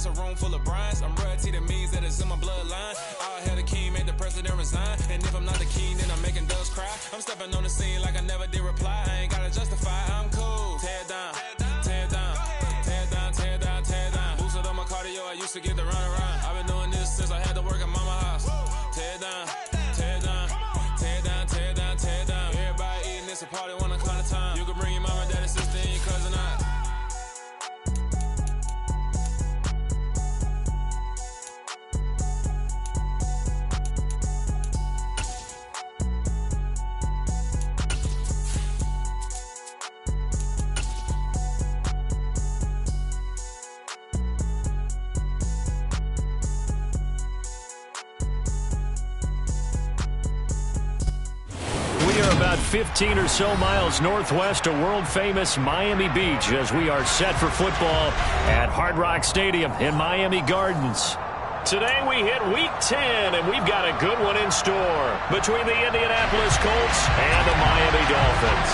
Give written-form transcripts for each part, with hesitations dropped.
a room full of brides. I'm royalty, that means that it's in my bloodline. All hail the king, make the president resign. And if I'm not the king, then I'm making doves cry. I'm stepping on the scene like I never did reply. I ain't gotta justify, I'm cool. Tear down, tear down, tear down, tear down, tear down. Boosted on my cardio, I used to get the run around. I've been doing this since I had to work at mama house. Tear down, tear down, tear down, tear down, tear down. Everybody eating, it's a party when I come to time. You can bring your mama, daddy, sister, and your cousin out. We are about 15 or so miles northwest of world-famous Miami Beach as we are set for football at Hard Rock Stadium in Miami Gardens. Today we hit Week 10, and we've got a good one in store between the Indianapolis Colts and the Miami Dolphins.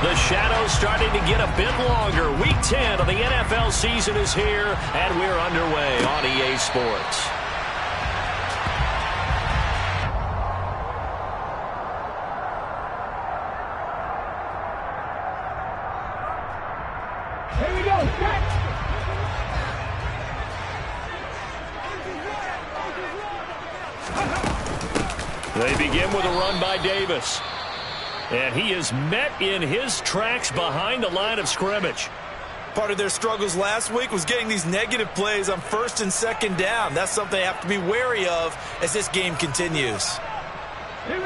The shadow's starting to get a bit longer. Week 10 of the NFL season is here, and we're underway on EA Sports. They begin with a run by Davis. And he is met in his tracks behind the line of scrimmage. Part of their struggles last week was getting these negative plays on first and second down. That's something they have to be wary of as this game continues.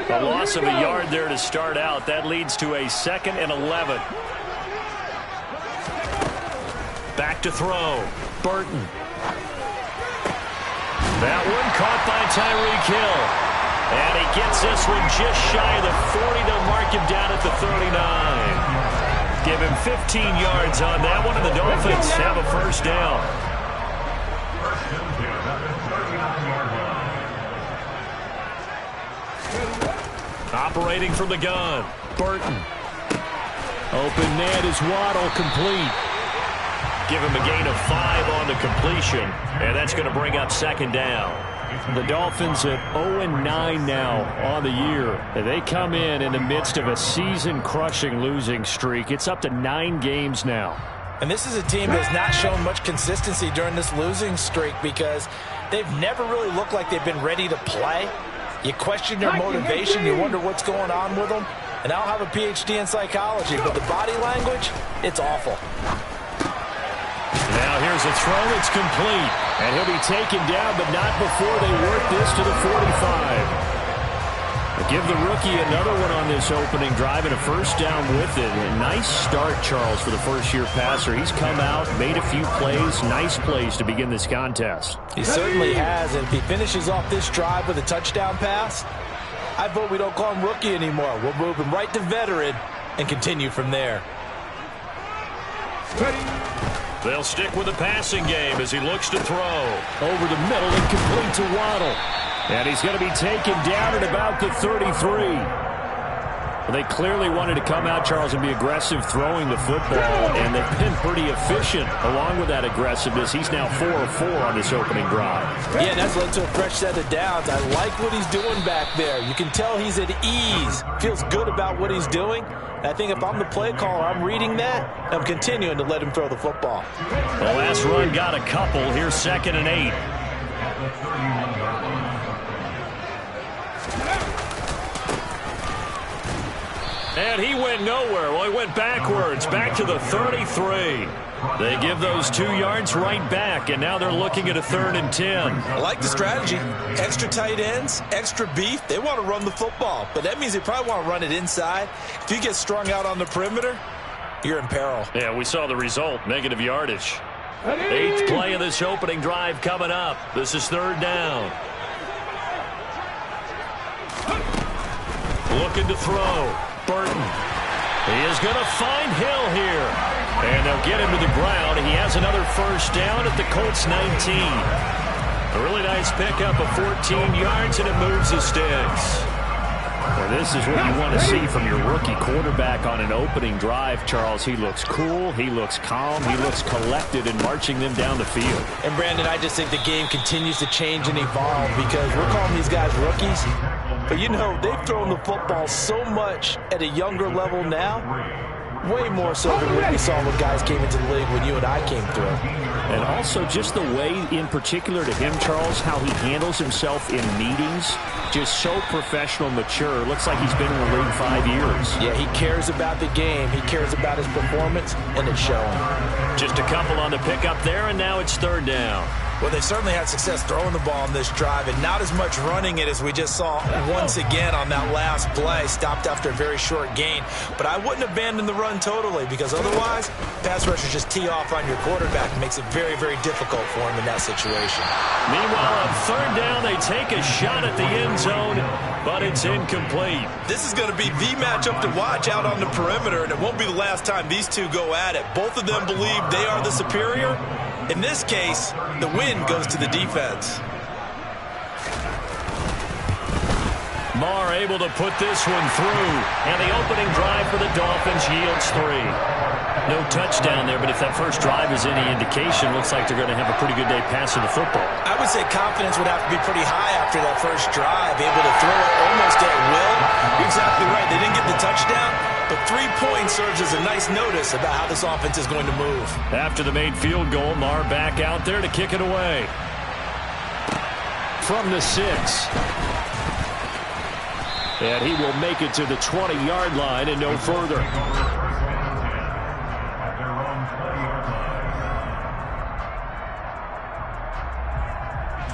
A loss of a yard there to start out. That leads to a 2nd and 11. Back to throw. Burton. That one caught by Tyreek Hill. And he gets this one just shy of the 40 to mark him down at the 39. Give him 15 yards on that one, and the Dolphins have a first down. Operating from the gun, Burton. Open net is Waddle, complete. Give him a gain of 5 on the completion, and that's going to bring up 2nd down. The Dolphins at 0-9 now on the year. They come in the midst of a season-crushing losing streak. It's up to 9 games now. And this is a team that's not shown much consistency during this losing streak because they've never really looked like they've been ready to play. You question their motivation. You wonder what's going on with them. And I don't have a PhD in psychology, but the body language, it's awful. Now here's a throw. It's complete. And he'll be taken down, but not before they work this to the 45. Give the rookie another one on this opening drive and a first down with it. A nice start, Charles, for the first-year passer. He's come out, made a few plays, nice plays to begin this contest. He certainly has, and if he finishes off this drive with a touchdown pass, I vote we don't call him rookie anymore. We'll move him right to veteran and continue from there. They'll stick with the passing game as he looks to throw. Over the middle and complete to Waddle. And he's going to be taken down at about the 33. They clearly wanted to come out, Charles, and be aggressive throwing the football, and they've been pretty efficient along with that aggressiveness. He's now 4 of 4 on this opening drive. Yeah, that's led to a fresh set of downs. I like what he's doing back there. You can tell he's at ease, feels good about what he's doing. I think if I'm the play caller, I'm reading that, and I'm continuing to let him throw the football. The last run got a couple. Here's 2nd and 8. And he went nowhere. Well, he went backwards, back to the 33. They give those 2 yards right back, and now they're looking at a 3rd and 10. I like the strategy. Extra tight ends, extra beef. They want to run the football, but that means they probably want to run it inside. If you get strung out on the perimeter, you're in peril. Yeah, we saw the result, negative yardage. 8th play of this opening drive coming up. This is 3rd down. Looking to throw. Burton. He is going to find Hill here. And they'll get him to the ground. He has another first down at the Colts 19. A really nice pickup of 14 yards, and it moves the sticks. And This is what you want to see from your rookie quarterback on an opening drive, Charles. He looks cool, he looks calm, he looks collected in marching them down the field. And, Brandon, I just think the game continues to change and evolve because we're calling these guys rookies. But, you know, they've thrown the football so much at a younger level now, way more so than what we saw when guys came into the league when you and I came through. And also just the way, in particular to him, Charles, how he handles himself in meetings. Just so professional, mature. Looks like he's been in the league 5 years. Yeah, he cares about the game. He cares about his performance, and it's showing. Just a couple on the pickup there, and now it's third down. Well, they certainly had success throwing the ball on this drive, and not as much running it as we just saw once again on that last play. Stopped after a very short gain. But I wouldn't abandon the run totally, because otherwise, pass rushers just tee off on your quarterback. It makes it very, very difficult for him in that situation. Meanwhile, on third down, they take a shot at the end zone, but it's incomplete. This is going to be the matchup to watch out on the perimeter, and it won't be the last time these two go at it. Both of them believe they are the superior. In this case, the win goes to the defense. Marr able to put this one through, and the opening drive for the Dolphins yields 3. No touchdown there, but if that first drive is any indication, looks like they're going to have a pretty good day passing the football. I would say confidence would have to be pretty high after that first drive, able to throw it almost at will. You're exactly right. They didn't get the touchdown, but 3 points serves as a nice notice about how this offense is going to move. After the made field goal, Marr back out there to kick it away. From the 6. And he will make it to the 20-yard line and no further.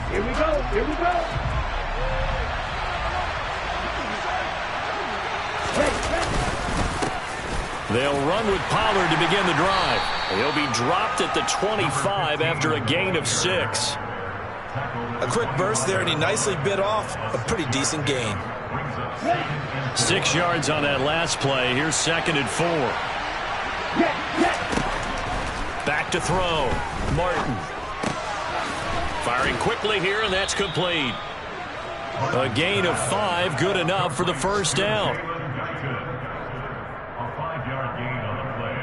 Here we go. Here we go. They'll run with Pollard to begin the drive. He'll be dropped at the 25 after a gain of 6. A quick burst there, and he nicely bit off a pretty decent gain. 6 yards on that last play. Here's 2nd and 4. Back to throw. Martin. Firing quickly here, and that's complete. A gain of 5, good enough for the first down. A 5-yard gain on the play.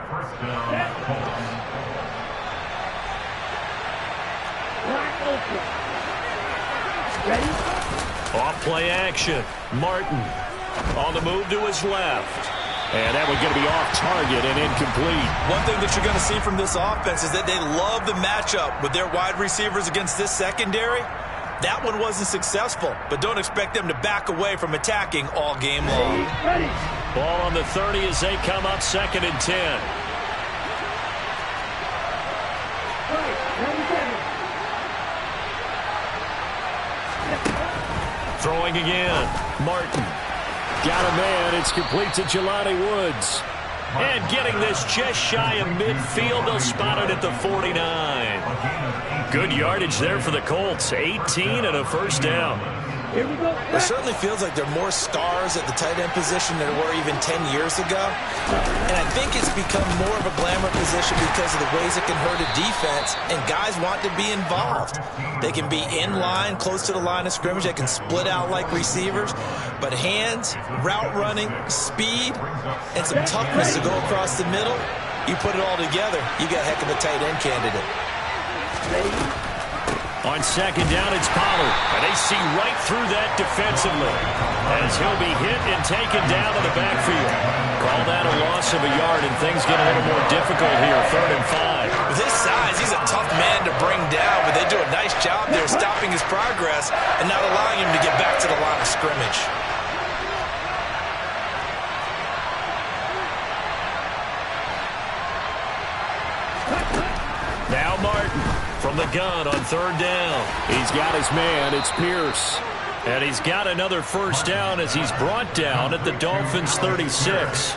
First down, Colts. Ready? Off play action. Martin on the move to his left. And that one's going to be off target and incomplete. One thing that you're going to see from this offense is that they love the matchup with their wide receivers against this secondary. That one wasn't successful, but don't expect them to back away from attacking all game long. Ready. Ball on the 30 as they come up 2nd and 10. Throwing again. Martin. Got a man. It's complete to Jelani Woods. And getting this just shy of midfield. They'll spot it at the 49. Good yardage there for the Colts. 18 and a first down. Here we go. It certainly feels like there are more stars at the tight end position than there were even 10 years ago. And I think it's become more of a glamour position because of the ways it can hurt a defense, and guys want to be involved. They can be in line, close to the line of scrimmage. They can split out like receivers. But hands, route running, speed, and some toughness to go across the middle, you put it all together, you got a heck of a tight end candidate. On 2nd down, it's Pollard. And they see right through that defensively as he'll be hit and taken down in the backfield. Call that a loss of a yard, and things get a little more difficult here. 3rd and 5. With his size, he's a tough man to bring down, but they do a nice job there stopping his progress and not allowing him to get back to the line of scrimmage. Now Martin from the gun on 3rd down. He's got his man. It's Pierce. And he's got another first down as he's brought down at the Dolphins' 36.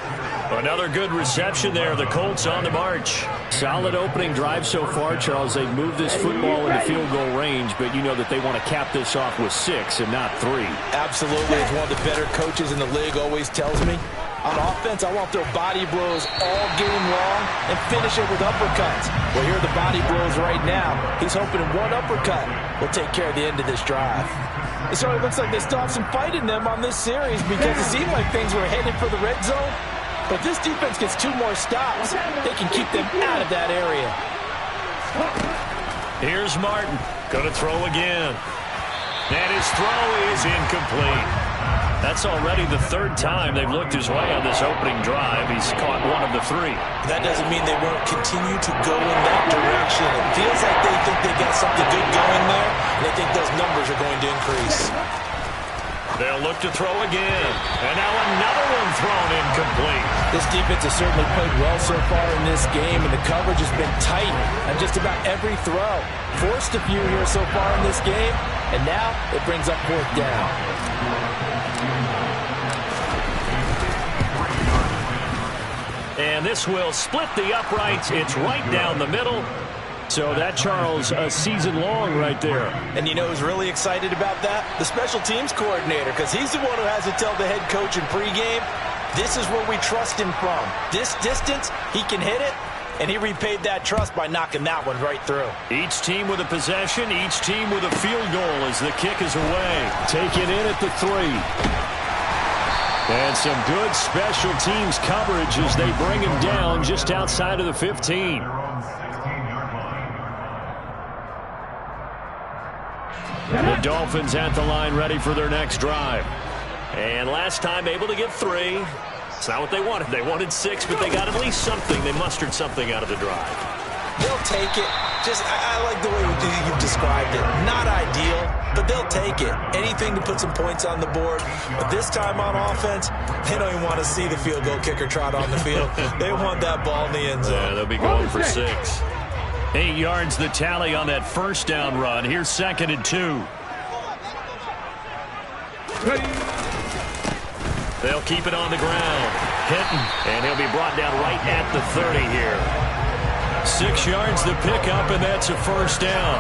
Another good reception there. The Colts on the march. Solid opening drive so far, Charles. They've moved this football into field goal range, but you know that they want to cap this off with 6 and not 3. Absolutely. As one of the better coaches in the league always tells me, on offense, I want their body blows all game long and finish it with uppercuts. Well, here are the body blows right now. He's hoping one uppercut will take care of the end of this drive. It sort of looks like they still have some fight in them on this series because it seemed like things were headed for the red zone. But this defense gets 2 more stops. They can keep them out of that area. Here's Martin. Going to throw again. And his throw is incomplete. That's already the 3rd time they've looked his way on this opening drive. He's caught 1 of the 3. That doesn't mean they won't continue to go in that direction. It feels like they think they got something good going there, and they think those numbers are going to increase. They'll look to throw again. And now another one thrown incomplete. This defense has certainly played well so far in this game, and the coverage has been tight on just about every throw. Forced a few here so far in this game, and now it brings up 4th down. And this will split the uprights. It's right down the middle. So that, Charles, a season long right there. And you know who's really excited about that? The special teams coordinator, because he's the one who has to tell the head coach in pregame, this is where we trust him from. This distance, he can hit it, and he repaid that trust by knocking that one right through. Each team with a possession, each team with a field goal as the kick is away. Taken in at the 3. And some good special teams coverage as they bring him down just outside of the 15. The Dolphins at the line ready for their next drive. And last time able to get 3. It's not what they wanted. They wanted 6, but they got at least something. They mustered something out of the drive. They'll take it. I like the way you've described it. Not ideal, but they'll take it. Anything to put some points on the board. But this time on offense, they don't even want to see the field goal kicker trot on the field. They want that ball in the end zone. Yeah, they'll be going for 6. 8 yards the tally on that 1st down run. Here's 2nd and 2. They'll keep it on the ground. Hitting, and he'll be brought down right at the 30 here. 6 yards the pickup, and that's a 1st down.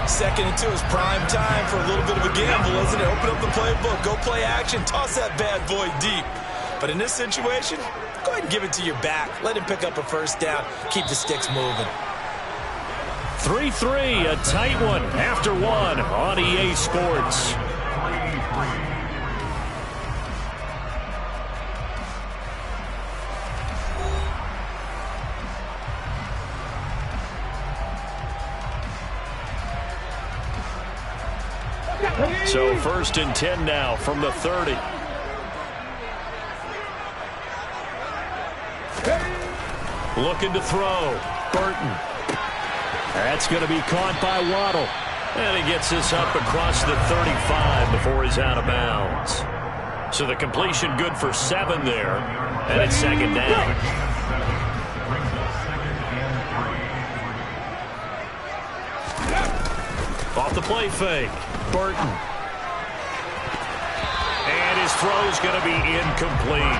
2nd and 2 is prime time for a little bit of a gamble, isn't it? Open up the playbook, go play action, toss that bad boy deep. But in this situation, go ahead and give it to your back. Let him pick up a 1st down. Keep the sticks moving. 3-3, a tight one after 1 on EA Sports. So 1st and 10 now from the 30. Looking to throw. Burton. That's going to be caught by Waddle. And he gets this up across the 35 before he's out of bounds. So the completion good for 7 there. And it's 2nd down. Off the play fake. Burton. And his throw's going to be incomplete.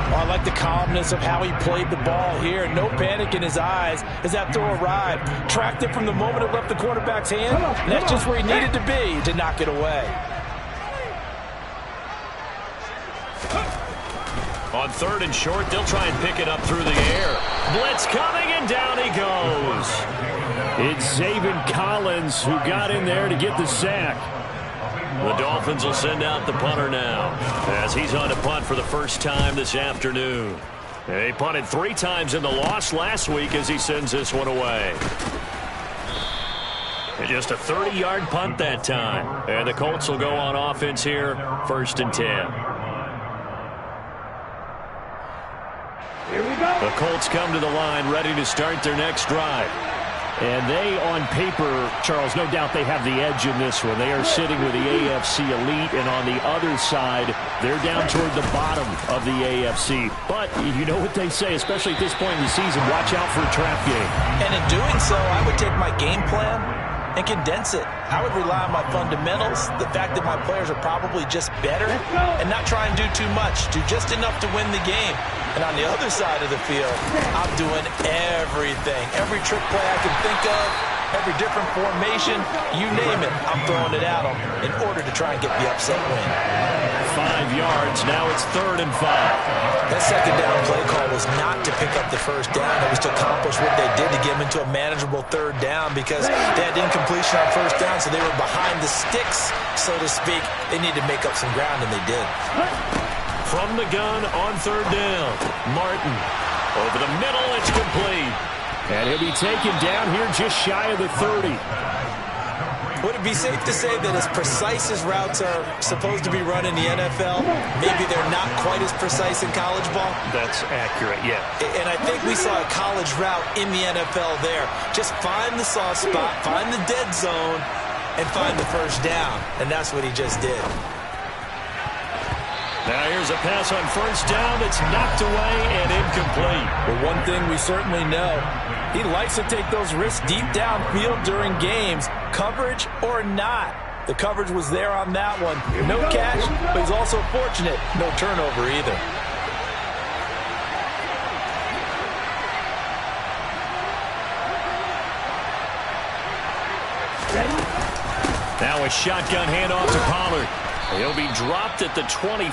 I like the calmness of how he played the ball here. No panic in his eyes as that throw arrived. Tracked it from the moment it left the quarterback's hand, and that's just where he needed to be to knock it away. On 3rd and short, they'll try and pick it up through the air. Blitz coming, and down he goes. It's Zaven Collins who got in there to get the sack. The Dolphins will send out the punter now as he's on to punt for the first time this afternoon. They punted 3 times in the loss last week as he sends this one away. And just a 30-yard punt that time. And the Colts will go on offense here, 1st and 10. Here we go. The Colts come to the line ready to start their next drive. And they, on paper, Charles, no doubt they have the edge in this one. They are sitting with the AFC elite, and on the other side, they're down toward the bottom of the AFC. But you know what they say, especially at this point in the season, watch out for a trap game. And in doing so, I would take my game plan and condense it. I would rely on my fundamentals, the fact that my players are probably just better, and not try and do too much, do just enough to win the game. And on the other side of the field, I'm doing everything. Every trick play I can think of, every different formation, you name it, I'm throwing it at them in order to try and get the upset win. 5 yards, now it's 3rd and 5. That 2nd down play call was not to pick up the first down. It was to accomplish what they did to get them into a manageable third down because they had incompletion on first down, so they were behind the sticks, so to speak. They needed to make up some ground, and they did. From the gun on third down, Martin. Over the middle, it's complete. And he'll be taken down here just shy of the 30. Would it be safe to say that as precise as routes are supposed to be run in the NFL, maybe they're not quite as precise in college ball? That's accurate, yeah. And I think we saw a college route in the NFL there. Just find the soft spot, find the dead zone, and find the first down. And that's what he just did. Now here's a pass on first down that's knocked away and incomplete. Well, one thing we certainly know, he likes to take those risks deep downfield during games, coverage or not. The coverage was there on that one. No catch, but he's also fortunate. No turnover either. Now a shotgun handoff to Pollard. He'll be dropped at the 25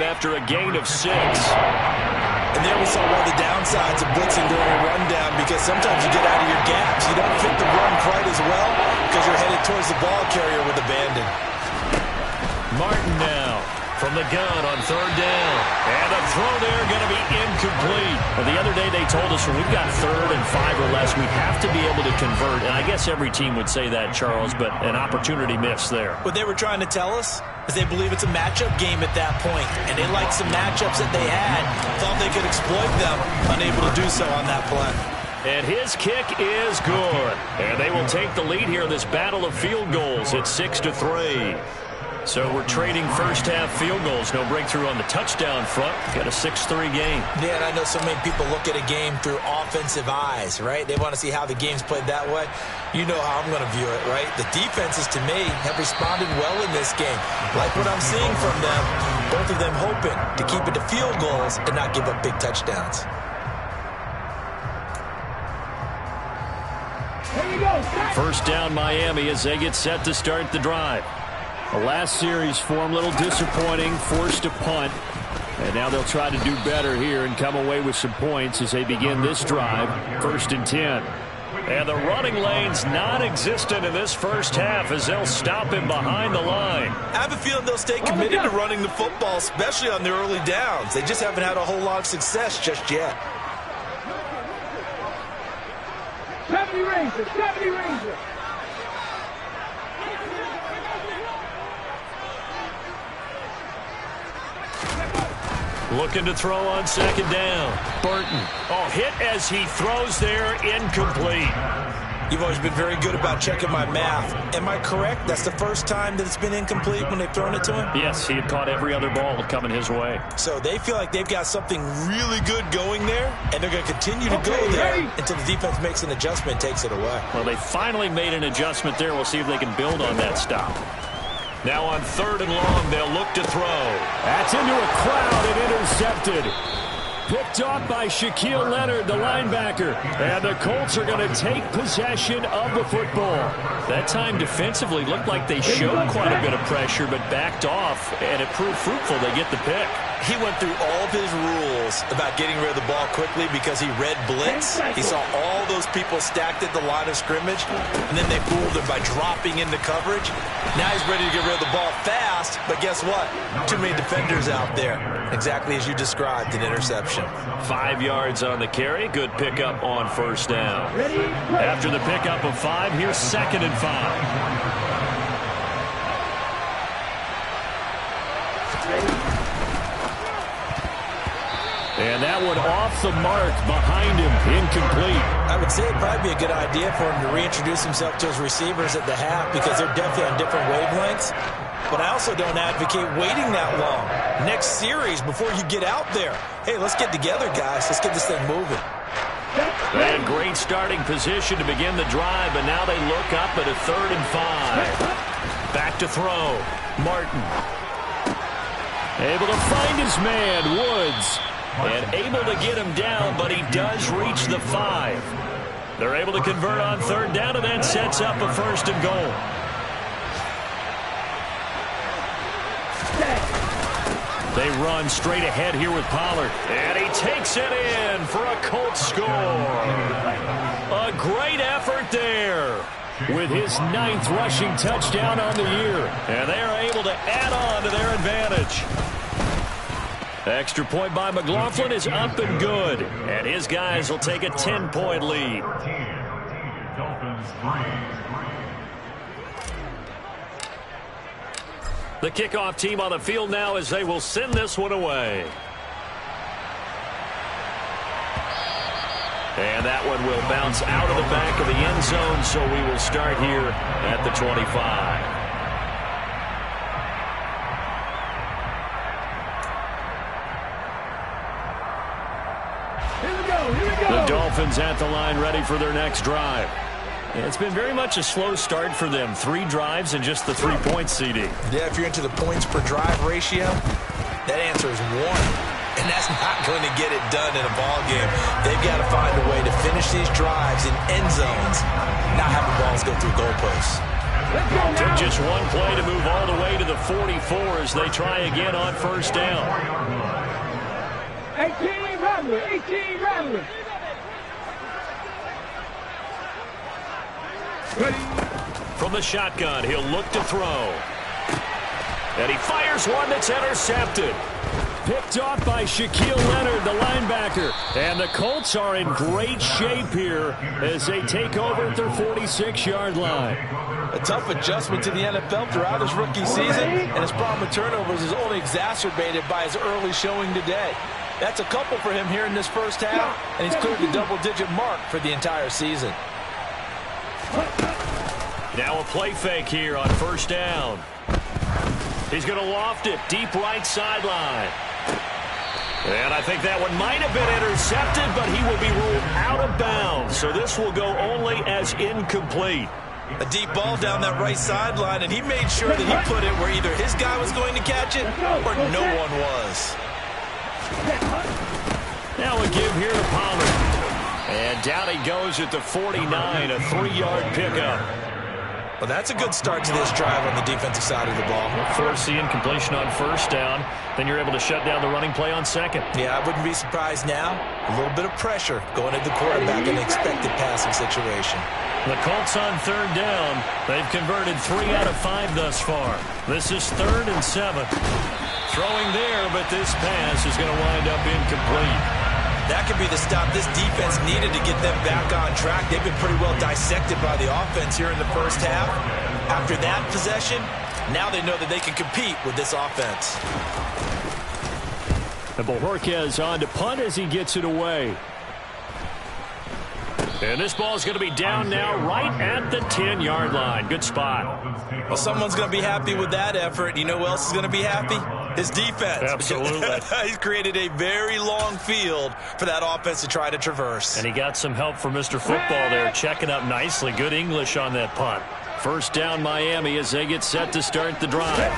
after a gain of 6. And there we saw one of the downsides of blitzing during a rundown because sometimes you get out of your gaps. You don't fit the run quite as well because you're headed towards the ball carrier with abandon. Martin now from the gun on third down. And a throw there going to be incomplete. Well, the other day they told us when we've got 3rd and 5 or less, we have to be able to convert. And I guess every team would say that, Charles, but an opportunity missed there. What they were trying to tell us is they believe it's a matchup game at that point. And they liked some matchups that they had. Thought they could exploit them. Unable to do so on that play. And his kick is good. And they will take the lead here in this battle of field goals at 6-3. So we're trading first-half field goals. No breakthrough on the touchdown front. Got a 6-3 game. Yeah, and I know so many people look at a game through offensive eyes, right? They want to see how the game's played that way. You know how I'm going to view it, right? The defenses, to me, have responded well in this game. Like what I'm seeing from them, both of them hoping to keep it to field goals and not give up big touchdowns. Here we go. First down, Miami, as they get set to start the drive. The last series for them, a little disappointing, forced a punt. And now they'll try to do better here and come away with some points as they begin this drive, 1st and 10. And the running lane's non-existent in this first half as they'll stop him behind the line. I have a feeling they'll stay committed to running the football, especially on the early downs. They just haven't had a whole lot of success just yet. 70 Rangers, 70 Rangers. Looking to throw on 2nd down. Burton. Oh, hit as he throws there, incomplete. You've always been very good about checking my math. Am I correct? That's the first time that it's been incomplete when they've thrown it to him? Yes, he had caught every other ball coming his way. So they feel like they've got something really good going there, and they're going to continue to go there until the defense makes an adjustment and takes it away. Well, they finally made an adjustment there. We'll see if they can build on that stop. Now on 3rd and long, they'll look to throw. That's into a crowd and intercepted. Picked off by Shaquille Leonard, the linebacker. And the Colts are going to take possession of the football. That time defensively looked like they showed quite a bit of pressure, but backed off, and it proved fruitful. They get the pick. He went through all of his rules about getting rid of the ball quickly because he read blitz. He saw all those people stacked at the line of scrimmage, and then they fooled him by dropping into coverage. Now he's ready to get rid of the ball fast, but guess what? Too many defenders out there. Exactly as you described, an interception. 5 yards on the carry. Good pickup on 1st down. After the pickup of 5, here's 2nd and 5. And that one off the mark behind him, incomplete. I would say it'd probably be a good idea for him to reintroduce himself to his receivers at the half because they're definitely on different wavelengths. But I also don't advocate waiting that long. Next series, before you get out there, hey, let's get together, guys. Let's get this thing moving. And great starting position to begin the drive, but now they look up at a 3rd and 5. Back to throw. Martin. Able to find his man, Woods. And able to get him down, but he does reach the 5. They're able to convert on 3rd down, and that sets up a 1st and goal. They run straight ahead here with Pollard. And he takes it in for a Colts score. A great effort there with his 9th rushing touchdown on the year. And they are able to add on to their advantage. Extra point by McLaughlin is up and good. And his guys will take a 10-point lead. Dolphins 3. The kickoff team on the field now as they will send this one away. And that one will bounce out of the back of the end zone, so we will start here at the 25. Here we go, here we go. The Dolphins at the line ready for their next drive. It's been very much a slow start for them. 3 drives and just the 3-point CD. Yeah, if you're into the points per drive ratio, that answer is 1. And that's not going to get it done in a ball game. They've got to find a way to finish these drives in end zones, not have the balls go through goalposts. Took just one play to move all the way to the 44 as they try again on first down. 18 Rattler, 18 Rattler. From the shotgun, he'll look to throw. And he fires one that's intercepted. Picked off by Shaquille Leonard, the linebacker. And the Colts are in great shape here as they take over at their 46-yard line. A tough adjustment to the NFL throughout his rookie season, and his problem with turnovers is only exacerbated by his early showing today. That's a couple for him here in this first half, and he's cleared the double-digit mark for the entire season. Now a play fake here on first down. He's going to loft it deep right sideline. And I think that one might have been intercepted, but he will be ruled out of bounds. So this will go only as incomplete. A deep ball down that right sideline, and he made sure that he put it where either his guy was going to catch it or no one was. Now a give here to Pollard. And down he goes at the 49, a 3-yard pickup. Well, that's a good start to this drive on the defensive side of the ball. Force the incompletion on first down. Then you're able to shut down the running play on second. Yeah, I wouldn't be surprised now. A little bit of pressure going into the quarterback in an expected passing situation. The Colts on third down. They've converted 3 out of 5 thus far. This is 3rd and 7. Throwing there, but this pass is going to wind up incomplete. That could be the stop this defense needed to get them back on track. They've been pretty well dissected by the offense here in the first half. After that possession, now they know that they can compete with this offense. And Bojorquez on to punt as he gets it away. And this ball is going to be down now right at the 10-yard line. Good spot. Well, someone's going to be happy with that effort. You know who else is going to be happy? His defense. Absolutely. He's created a very long field for that offense to try to traverse. And he got some help from Mr. Football there, checking up nicely. Good English on that punt. First down Miami as they get set to start the drive.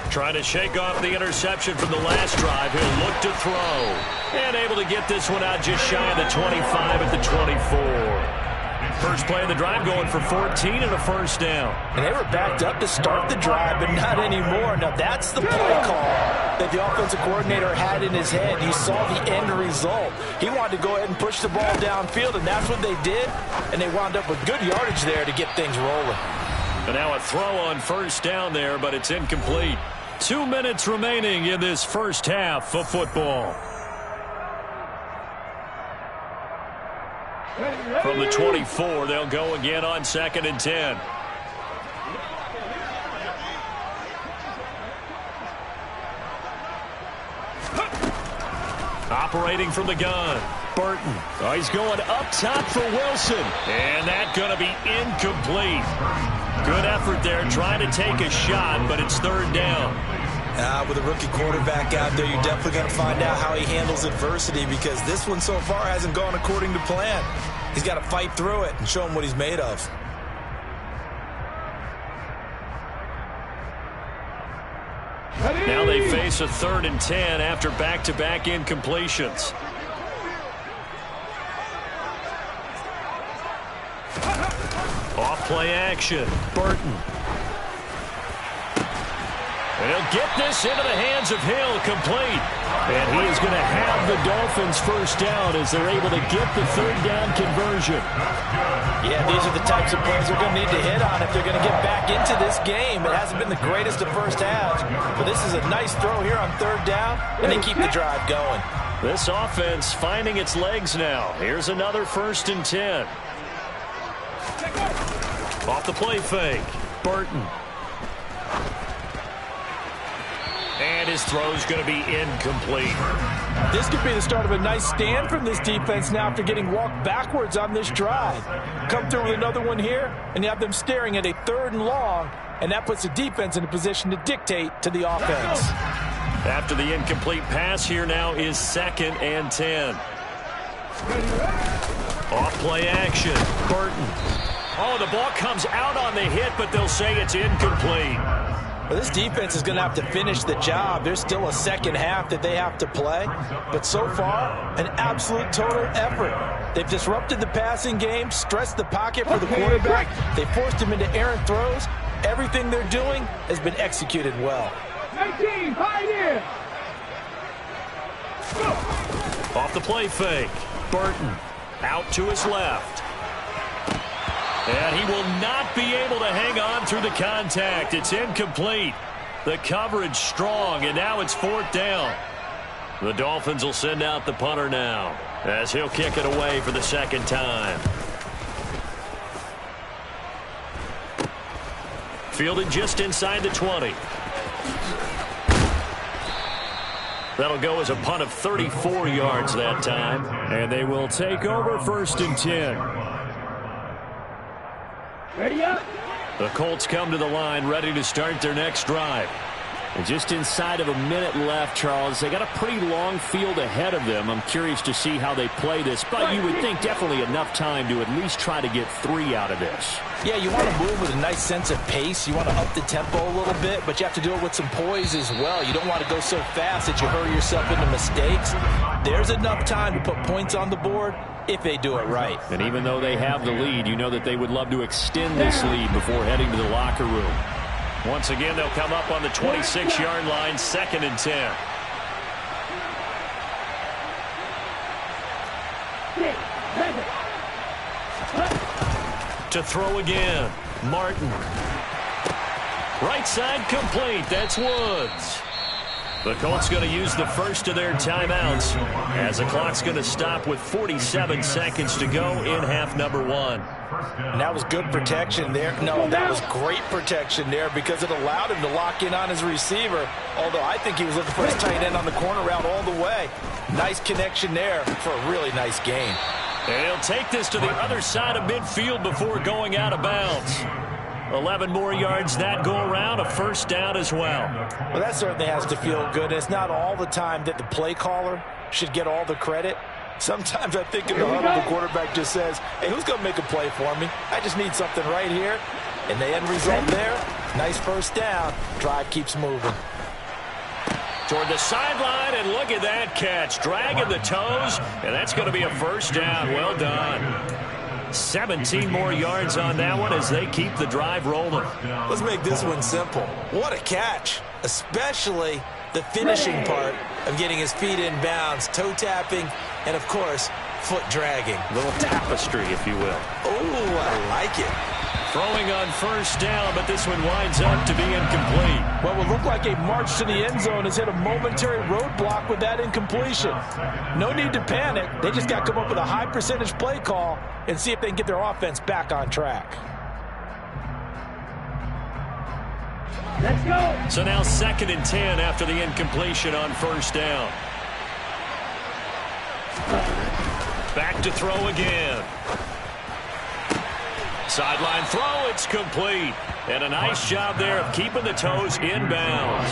Trying to shake off the interception from the last drive. He'll look to throw. And able to get this one out just shy of the 25 at the 24. First play of the drive going for 14 and a first down. And they were backed up to start the drive, but not anymore. Now that's the play call that the offensive coordinator had in his head. You saw the end result. He wanted to go ahead and push the ball downfield, and that's what they did. And they wound up with good yardage there to get things rolling. And now a throw on first down there, but it's incomplete. 2 minutes remaining in this first half of football. From the 24, they'll go again on 2nd and 10. Operating from the gun, Burton. Oh, he's going up top for Wilson. And that's going to be incomplete. Good effort there, trying to take a shot, but it's 3rd down. With a rookie quarterback out there, you're definitely going to find out how he handles adversity, because this one so far hasn't gone according to plan. He's got to fight through it and show him what he's made of. Now they face a 3rd and 10 after back-to-back incompletions. Off play action, Burton. And he'll get this into the hands of Hill, complete. And he is going to have the Dolphins first down as they're able to get the third down conversion. Yeah, these are the types of plays they're going to need to hit on if they're going to get back into this game. It hasn't been the greatest of first halves, but this is a nice throw here on third down, and they keep the drive going. This offense finding its legs now. Here's another 1st and 10. Off the play fake, Burton. And his throw's going to be incomplete. This could be the start of a nice stand from this defense now after getting walked backwards on this drive. Come through with another one here, and you have them staring at a 3rd and long, and that puts the defense in a position to dictate to the offense. After the incomplete pass, here now is 2nd and 10. Off play action, Burton. Oh, the ball comes out on the hit, but they'll say it's incomplete. Well, this defense is going to have to finish the job. There's still a second half that they have to play. But so far, an absolute total effort. They've disrupted the passing game, stressed the pocket for the quarterback. They forced him into errant throws. Everything they're doing has been executed well. 19, Pioneer. Off the play fake, Burton out to his left. And he will not be able to hang on through the contact. It's incomplete. The coverage strong, and now it's 4th down. The Dolphins will send out the punter now as he'll kick it away for the 2nd time. Fielded just inside the 20. That'll go as a punt of 34 yards that time. And they will take over 1st and 10. Ready up. The Colts come to the line ready to start their next drive. And just inside of a minute left, Charles. They got a pretty long field ahead of them. I'm curious to see how they play this, but you would think definitely enough time to at least try to get 3 out of this. Yeah, you want to move with a nice sense of pace. You want to up the tempo a little bit, but you have to do it with some poise as well. You don't want to go so fast that you hurry yourself into mistakes. There's enough time to put points on the board if they do it right. And even though they have the lead, you know that they would love to extend this lead before heading to the locker room. Once again, they'll come up on the 26-yard line, 2nd and 10. To throw again, Martin. Right side complete, that's Woods. The Colts going to use the first of their timeouts as the clock's going to stop with 47 seconds to go in half number 1. And that was good protection there. No, that was great protection there because it allowed him to lock in on his receiver, although I think he was looking for his tight end on the corner route all the way. Nice connection there for a really nice gain. And he'll take this to the other side of midfield before going out of bounds. 11 more yards that go around, a 1st down as well. Well, that certainly has to feel good. It's not all the time that the play caller should get all the credit. Sometimes I think in the huddle, the quarterback just says, hey, who's going to make a play for me? I just need something right here. And the end result there, nice 1st down. Drive keeps moving. Toward the sideline, and look at that catch. Dragging the toes, and that's going to be a 1st down. Well done. 17 more yards on that one as they keep the drive rolling. Let's make this one simple. What a catch, especially the finishing part of getting his feet in bounds, toe tapping, and of course, foot dragging. A little tapestry, if you will. Oh, I like it. Throwing on 1st down, but this one winds up to be incomplete. Well, it looked like a march to the end zone has hit a momentary roadblock with that incompletion. No need to panic. They just got to come up with a high percentage play call and see if they can get their offense back on track. Let's go. So now 2nd and 10 after the incompletion on 1st down. Back to throw again. Sideline throw, it's complete. And a nice job there of keeping the toes inbounds.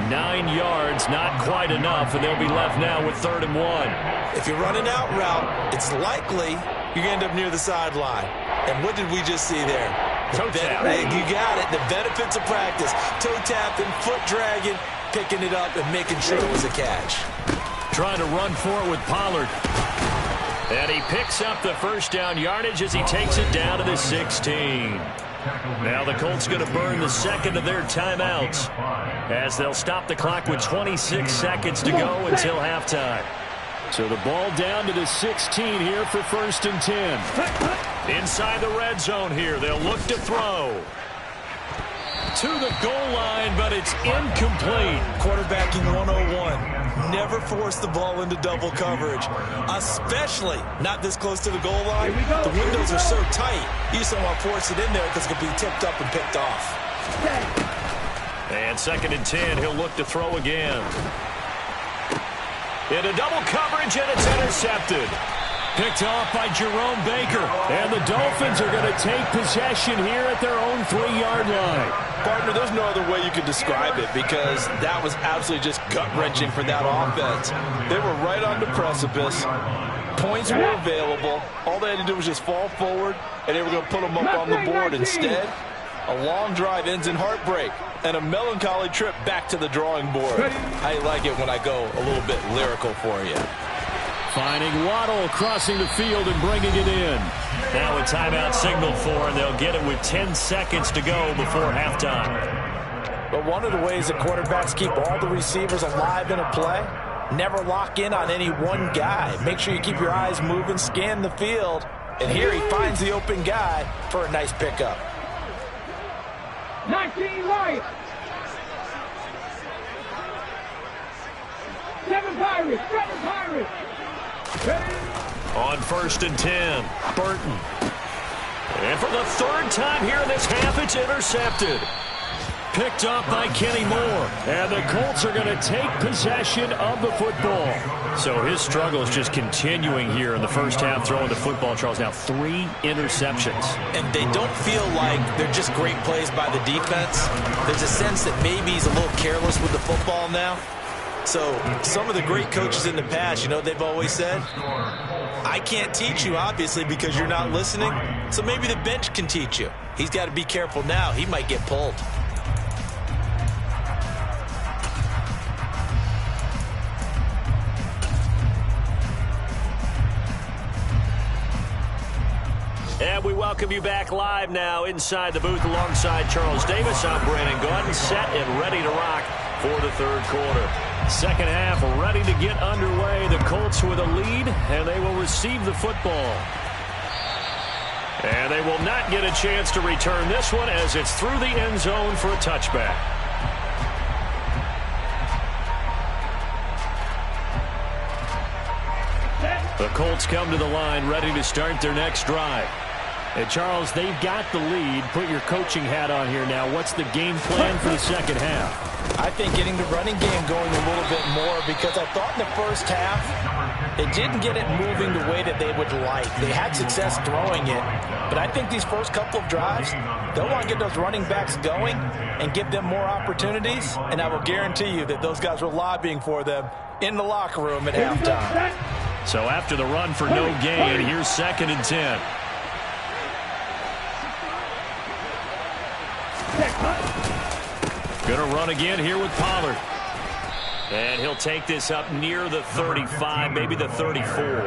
9 yards, not quite enough, and they'll be left now with 3rd and 1. If you're running out route, it's likely you're going to end up near the sideline. And what did we just see there? Toe tap. You got it. The benefits of practice. Toe tapping, foot dragging, picking it up, and making sure it was a catch. Trying to run for it with Pollard. And he picks up the 1st down yardage as he takes it down to the 16. Now the Colts going to burn the 2nd of their timeouts. as they'll stop the clock with 26 seconds to go until halftime. So the ball down to the 16 here for 1st and 10. Inside the red zone here, they'll look to throw. To the goal line, but it's incomplete. Quarterbacking 101. Never force the ball into double coverage, especially not this close to the goal line. The windows are so tight, you just don't want to force it in there because it could be tipped up and picked off. And 2nd and 10, he'll look to throw again. Into double coverage, and it's intercepted. Picked off by Jerome Baker. And the Dolphins are going to take possession here at their own 3-yard line. Partner, there's no other way you could describe it because that was absolutely just gut-wrenching for that offense. They were right on the precipice. Points were available. All they had to do was just fall forward, and they were going to put them up on the board. Instead, a long drive ends in heartbreak and a melancholy trip back to the drawing board. I like it when I go a little bit lyrical for you. Finding Waddle crossing the field and bringing it in. Now a timeout signal for, and they'll get it with 10 seconds to go before halftime. But one of the ways that quarterbacks keep all the receivers alive in a play, never lock in on any one guy. Make sure you keep your eyes moving, scan the field, and here he finds the open guy for a nice pickup. 19 right. 7 Pirates. 7 Pirates. On 1st and 10, Burton. And for the 3rd time here in this half, it's intercepted. Picked up by Kenny Moore. And the Colts are going to take possession of the football. So his struggle is just continuing here in the first half, throwing the football, Charles. Now 3 interceptions. And they don't feel like they're just great plays by the defense. There's a sense that maybe he's a little careless with the football now. So some of the great coaches in the past, you know what they've always said? I can't teach you, obviously, because you're not listening. So maybe the bench can teach you. He's got to be careful now. He might get pulled. And we welcome you back live now inside the booth alongside Charles Davis. I'm Brandon Gaudin, set and ready to rock for the 3rd quarter. Second half ready to get underway. The Colts with a lead, and they will receive the football. And they will not get a chance to return this one as it's through the end zone for a touchback. The Colts come to the line ready to start their next drive. And Charles, they've got the lead. Put your coaching hat on here now. What's the game plan for the second half? I think getting the running game going a little bit more because I thought in the first half they didn't get it moving the way that they would like. They had success throwing it, but I think these first couple of drives, they'll want to get those running backs going and give them more opportunities, and I will guarantee you that those guys were lobbying for them in the locker room at halftime. So after the run for no gain, here's 2nd and 10. Going to run again here with Pollard. And he'll take this up near the 35, maybe the 34.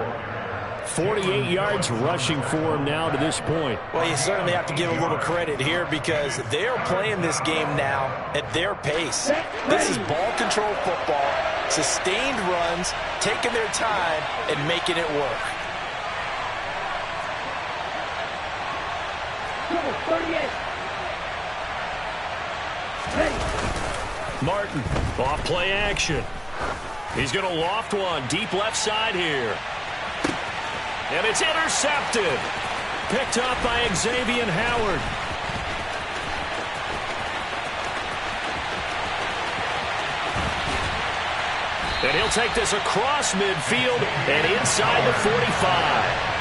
48 yards rushing for him now to this point. Well, you certainly have to give a little credit here because they are playing this game now at their pace. This is ball control football, sustained runs, taking their time and making it work. 38. Martin, off play action. He's going to loft one deep left side here. And it's intercepted. Picked up by Xavier Howard. And he'll take this across midfield and inside the 45.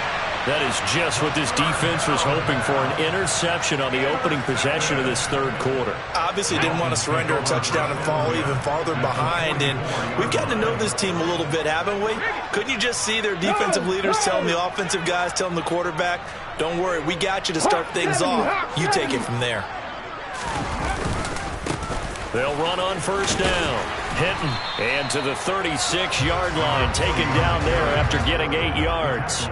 That is just what this defense was hoping for, an interception on the opening possession of this 3rd quarter. Obviously didn't want to surrender a touchdown and fall even farther behind, and we've gotten to know this team a little bit, haven't we? Couldn't you just see their defensive leaders telling the offensive guys, telling the quarterback, don't worry, we got you to start things off. You take it from there. They'll run on 1st down. Hinton, and to the 36-yard line, taken down there after getting 8 yards.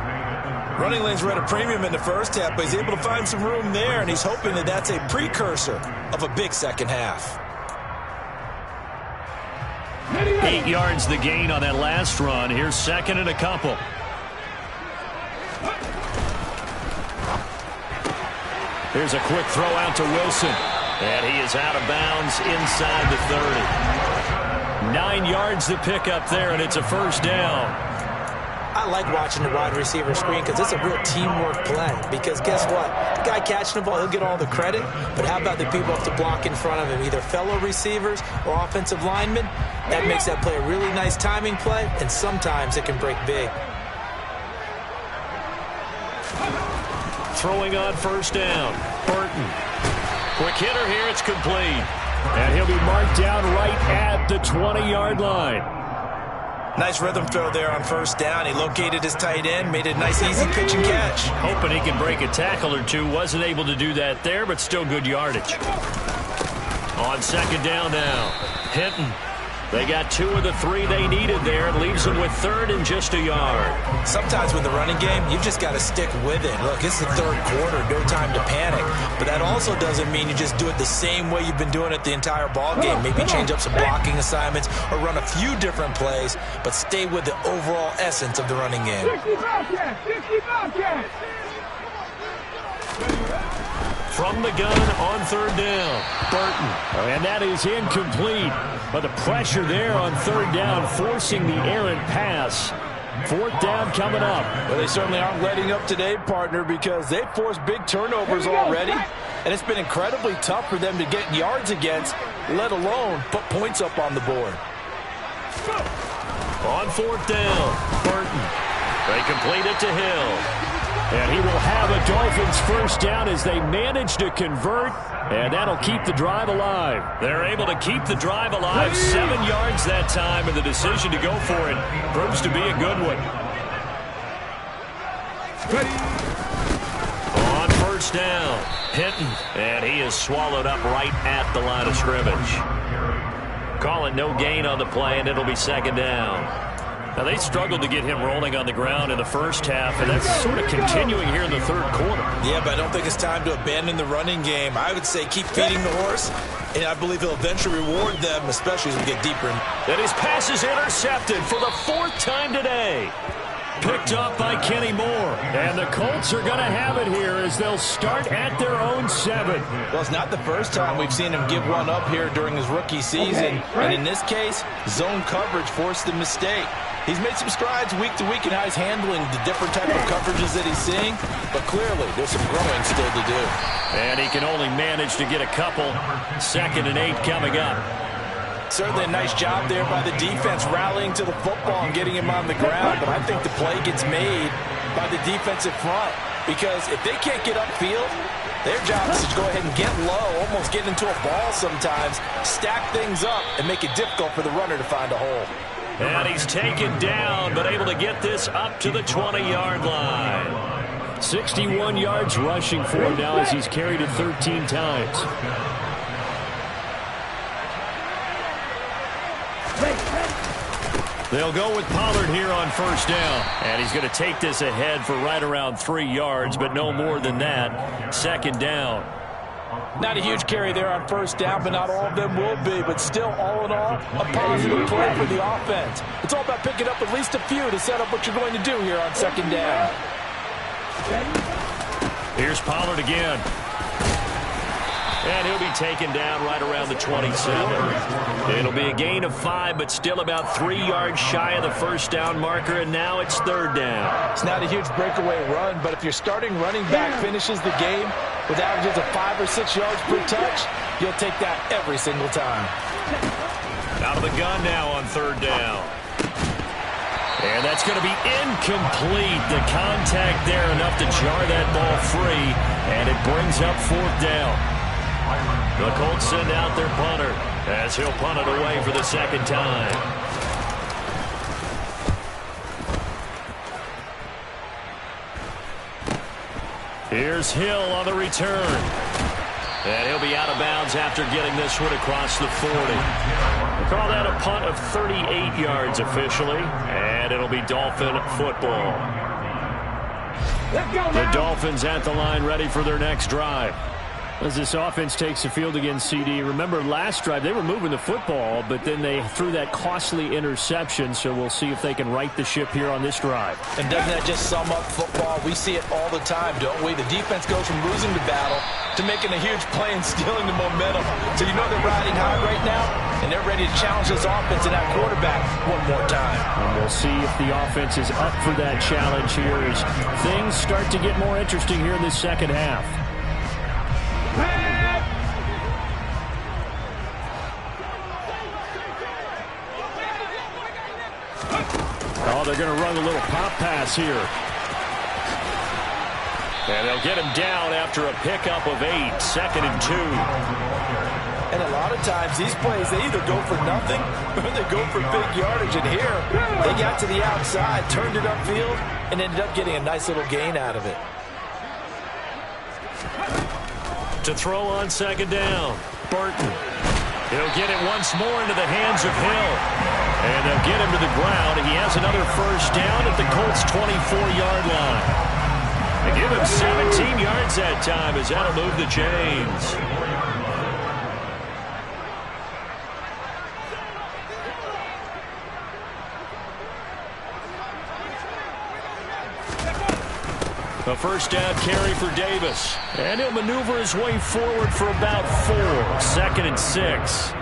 Running lanes were at a premium in the first half, but he's able to find some room there, and he's hoping that that's a precursor of a big second half. 8 yards the gain on that last run. Here's second and a couple. Here's a quick throw out to Wilson. And he is out of bounds inside the 30. 9 yards to pick up there, and it's a first down. I like watching the wide receiver screen because it's a real teamwork play. Because guess what? The guy catching the ball, he'll get all the credit. But how about the people have to block in front of him, either fellow receivers or offensive linemen? That makes that play a really nice timing play, and sometimes it can break big. Throwing on first down. Burton. Quick hitter here. It's complete. And he'll be marked down right at the 20-yard line. Nice rhythm throw there on first down. He located his tight end, made a nice easy pitch and catch. Hoping he can break a tackle or two. Wasn't able to do that there, but still good yardage. On second down now. Hinton. They got 2 of the 3 they needed there. It leaves them with third and just a yard. Sometimes with the running game, you've just got to stick with it. Look, it's the third quarter, no time to panic. But that also doesn't mean you just do it the same way you've been doing it the entire ball game. Maybe change up some blocking assignments or run a few different plays, but stay with the overall essence of the running game. 60 Bobcats! From the gun on third down, Burton. And that is incomplete. But the pressure there on third down, forcing the errant pass. Fourth down coming up. Well, they certainly aren't letting up today, partner, because they've forced big turnovers already. And it's been incredibly tough for them to get yards against, let alone put points up on the board. On fourth down, Burton. They complete it to Hill. And he will have a Dolphins first down as they manage to convert, and that'll keep the drive alive. They're able to keep the drive alive. 7 yards that time, and the decision to go for it proves to be a good one. On first down, Hinton, and he is swallowed up right at the line of scrimmage. Calling no gain on the play, and it'll be second down. Now, they struggled to get him rolling on the ground in the first half, and that's sort of continuing here in the third quarter. Yeah, but I don't think it's time to abandon the running game. I would say keep feeding the horse, and I believe he'll eventually reward them, especially as we get deeper in. And his pass is intercepted for the 4th time today. Picked up by Kenny Moore. And the Colts are going to have it here as they'll start at their own 7. Well, it's not the first time we've seen him give one up here during his rookie season. And in this case, zone coverage forced the mistake. He's made some strides week to week in how he's handling the different type of coverages that he's seeing, but clearly there's some growing still to do. And he can only manage to get a couple. 2nd and 8 coming up. Certainly a nice job there by the defense rallying to the football and getting him on the ground, but I think the play gets made by the defensive front because if they can't get upfield, their job is to go ahead and get low, almost get into a ball sometimes, stack things up, and make it difficult for the runner to find a hole. And he's taken down, but able to get this up to the 20-yard line. 61 yards rushing for him now as he's carried it 13 times. They'll go with Pollard here on first down. And he's going to take this ahead for right around 3 yards, but no more than that. 2nd down. Not a huge carry there on first down, but not all of them will be. But still, all in all, a positive play for the offense. It's all about picking up at least a few to set up what you're going to do here on 2nd down. Here's Pollard again. And he'll be taken down right around the 27. It'll be a gain of 5, but still about 3 yards shy of the first down marker, and now it's 3rd down. It's not a huge breakaway run, but if your starting running back finishes the game with averages of 5 or 6 yards per touch, you'll take that every single time. Out of the gun now on 3rd down. And that's going to be incomplete. The contact there enough to jar that ball free, and it brings up 4th down. The Colts send out their punter as he'll punt it away for the 2nd time. Here's Hill on the return. And he'll be out of bounds after getting this one across the 40. We'll call that a punt of 38 yards officially, and it'll be Dolphin football. Let's go The now. Dolphins at the line ready for their next drive. As this offense takes the field against CD, remember last drive they were moving the football, but then they threw that costly interception, so we'll see if they can right the ship here on this drive. And doesn't that just sum up football? We see it all the time, don't we? The defense goes from losing the battle to making a huge play and stealing the momentum. So you know they're riding high right now, and they're ready to challenge this offense and that quarterback one more time. And we'll see if the offense is up for that challenge here as things start to get more interesting here in this second half. Oh, they're going to run a little pop pass here. And they'll get him down after a pickup of 8, 2nd and 2. And a lot of times these plays, they either go for nothing or they go for big yardage. And here, they got to the outside, turned it upfield, and ended up getting a nice little gain out of it. To throw on 2nd down, Burton. He'll get it once more into the hands of Hill. And they'll get him to the ground. He has another first down at the Colts' 24-yard line. They give him 17 yards that time as that'll move the chains. A first down carry for Davis. And he'll maneuver his way forward for about 4, 2nd and 6.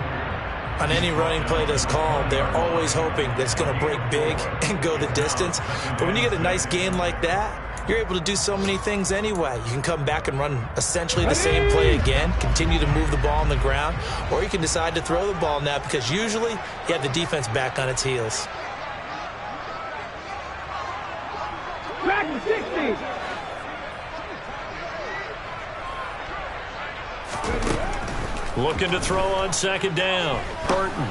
On any running play that's called, they're always hoping that it's going to break big and go the distance. But when you get a nice gain like that, you're able to do so many things anyway. You can come back and run essentially the same play again, continue to move the ball on the ground, or you can decide to throw the ball now because usually you have the defense back on its heels. Back to 60. Looking to throw on 2nd down. Burton.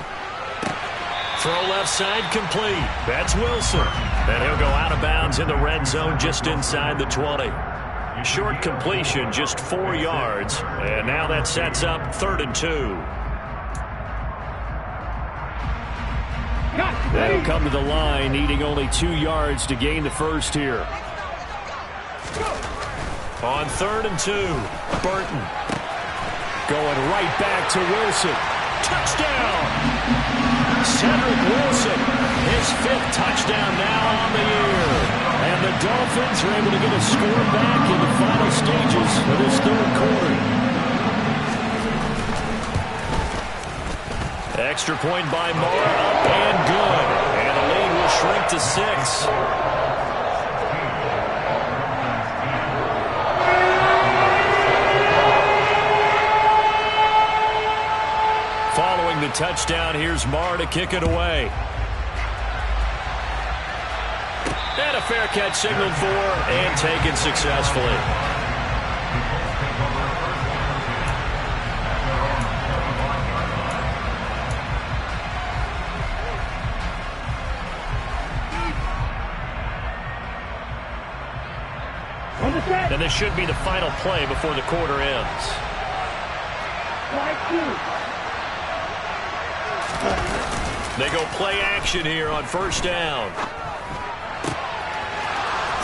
Throw left side complete. That's Wilson. And he'll go out of bounds in the red zone just inside the 20. Short completion, just 4 yards. And now that sets up 3rd and 2. They'll come to the line, needing only 2 yards to gain the first here. On 3rd and 2, Burton. Going right back to Wilson. Touchdown! Cedric Wilson, his 5th touchdown now on the year. And the Dolphins are able to get a score back in the final stages of this 3rd quarter. Extra point by Moore, up and good. And the lead will shrink to 6. Following the touchdown, here's Marr to kick it away. And a fair catch signaled for and taken successfully. And this should be the final play before the quarter ends. They go play action here on 1st down.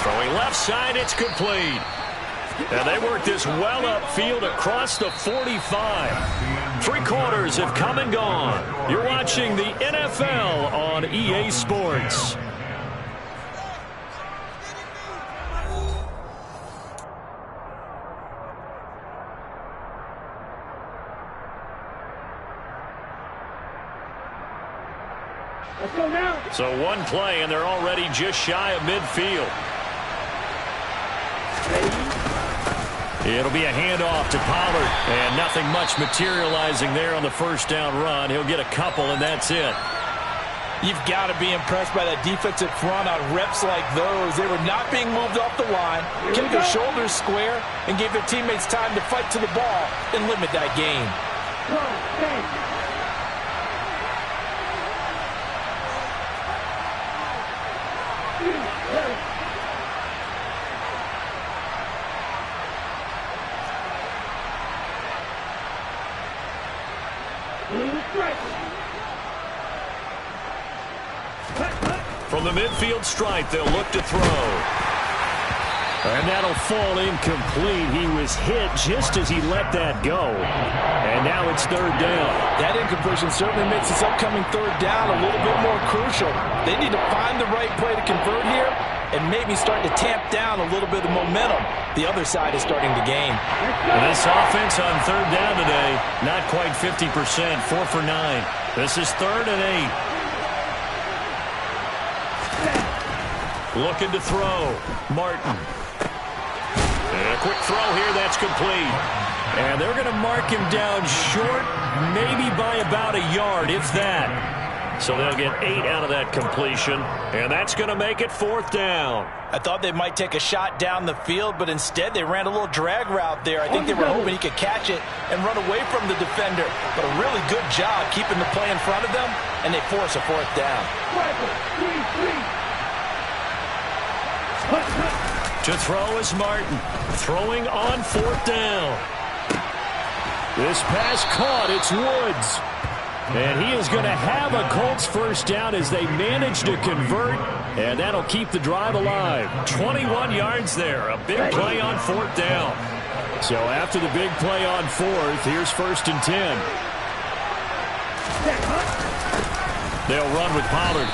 Throwing left side, it's complete. And they work this well upfield across the 45. 3 quarters have come and gone. You're watching the NFL on EA Sports. So 1 play, and they're already just shy of midfield. It'll be a handoff to Pollard, and nothing much materializing there on the 1st down run. He'll get a couple, and that's it. You've got to be impressed by that defensive front on reps like those. They were not being moved off the line, kept their shoulders square, and gave their teammates time to fight to the ball and limit that gain. From the midfield stripe, they'll look to throw. And that'll fall incomplete. He was hit just as he let that go. And now it's third down. That incompletion certainly makes this upcoming third down a little bit more crucial. They need to find the right play to convert here and maybe start to tamp down a little bit of momentum. The other side is starting to gain. This offense on third down today, not quite 50%, 4 for 9. This is 3rd and 8. Looking to throw. Martin. And a quick throw here, that's complete. And they're going to mark him down short, maybe by about a yard, if that. So they'll get 8 out of that completion, and that's going to make it 4th down. I thought they might take a shot down the field, but instead they ran a little drag route there. I think they were hoping he could catch it and run away from the defender. But a really good job keeping the play in front of them, and they force a 4th down. To throw is Martin. Throwing on 4th down. This pass caught. It's Woods. And he is going to have a Colts first down as they manage to convert. And that'll keep the drive alive. 21 yards there. A big play on 4th down. So after the big play on 4th, here's 1st and 10. They'll run with Pollard.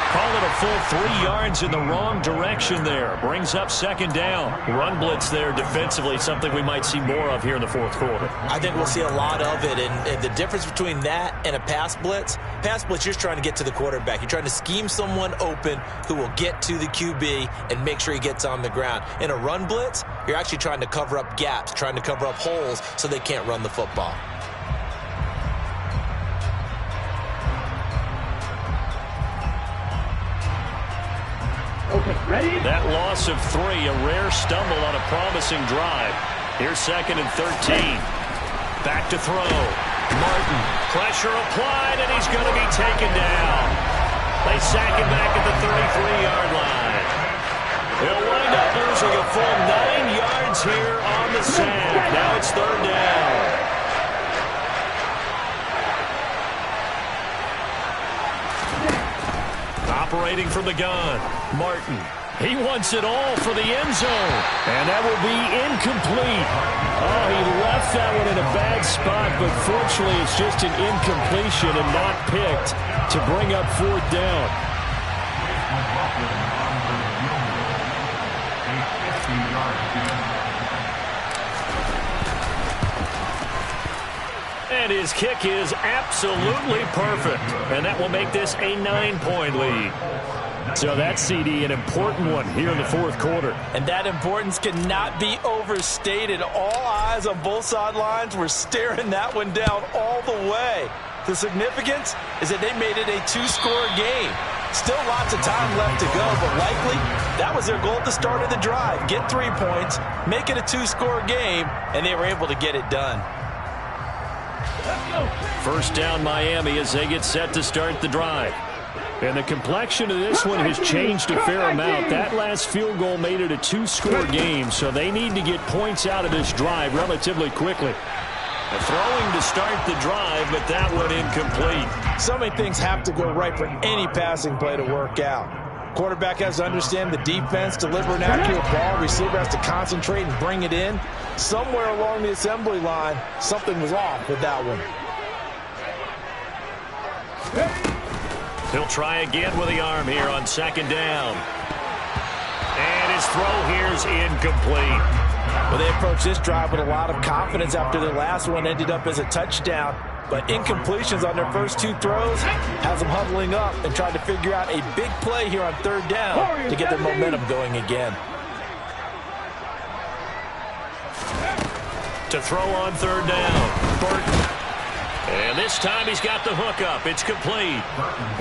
Call it a full 3 yards in the wrong direction there. Brings up 2nd down. Run blitz there defensively, something we might see more of here in the 4th quarter. I think we'll see a lot of it. And the difference between that and a pass blitz, you're just trying to get to the quarterback. You're trying to scheme someone open who will get to the QB and make sure he gets on the ground. In a run blitz, you're actually trying to cover up gaps, trying to cover up holes so they can't run the football. Okay, ready? That loss of 3, a rare stumble on a promising drive. Here's 2nd and 13. Back to throw. Martin, pressure applied, and he's going to be taken down. They sack him back at the 33-yard line. They'll wind up losing a full 9 yards here on the sack. Now it's 3rd down. Operating from the gun, Martin. He wants it all for the end zone. And that will be incomplete. Oh, he left that one in a bad spot, but fortunately it's just an incompletion and not picked to bring up 4th down. And his kick is absolutely perfect. And that will make this a 9-point lead. So that's, CD, an important one here in the 4th quarter. And that importance cannot be overstated. All eyes on both sidelines were staring that one down all the way. The significance is that they made it a 2-score game. Still lots of time left to go, but likely that was their goal at the start of the drive. Get 3 points, make it a 2-score game, and they were able to get it done. First down Miami as they get set to start the drive. And the complexion of this one has changed a fair amount. That last field goal made it a 2-score game, so they need to get points out of this drive relatively quickly. A throwing to start the drive, but that one incomplete. So many things have to go right for any passing play to work out. Quarterback has to understand the defense, deliver an accurate ball. Receiver has to concentrate and bring it in. Somewhere along the assembly line, something was off with that one. He'll try again with the arm here on 2nd down. And his throw here is incomplete. Well, they approached this drive with a lot of confidence after their last one ended up as a touchdown. But incompletions on their first 2 throws has them huddling up and trying to figure out a big play here on 3rd down to get their momentum going again. To throw on 3rd down, Burton. And this time he's got the hook up. It's complete.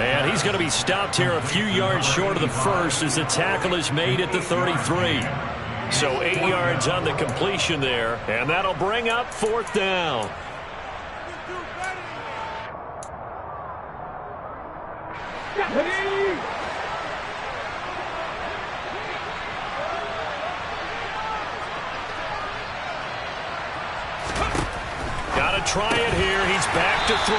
And he's going to be stopped here a few yards short of the first as the tackle is made at the 33. So 8 yards on the completion there, and that'll bring up 4th down. Got to try it here. He's back to throw.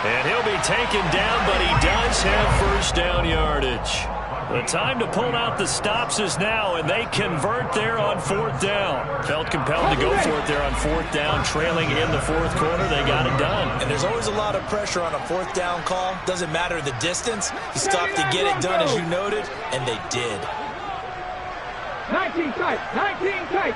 And he'll be taken down, but he does have first down yardage. The time to pull out the stops is now, and they convert there on 4th down. Felt compelled to go for it there on 4th down, trailing in the 4th quarter. They got it done. And there's always a lot of pressure on a 4th down call. Doesn't matter the distance. You stop to get it done, as you noted, and they did. 19 tight, 19 tight.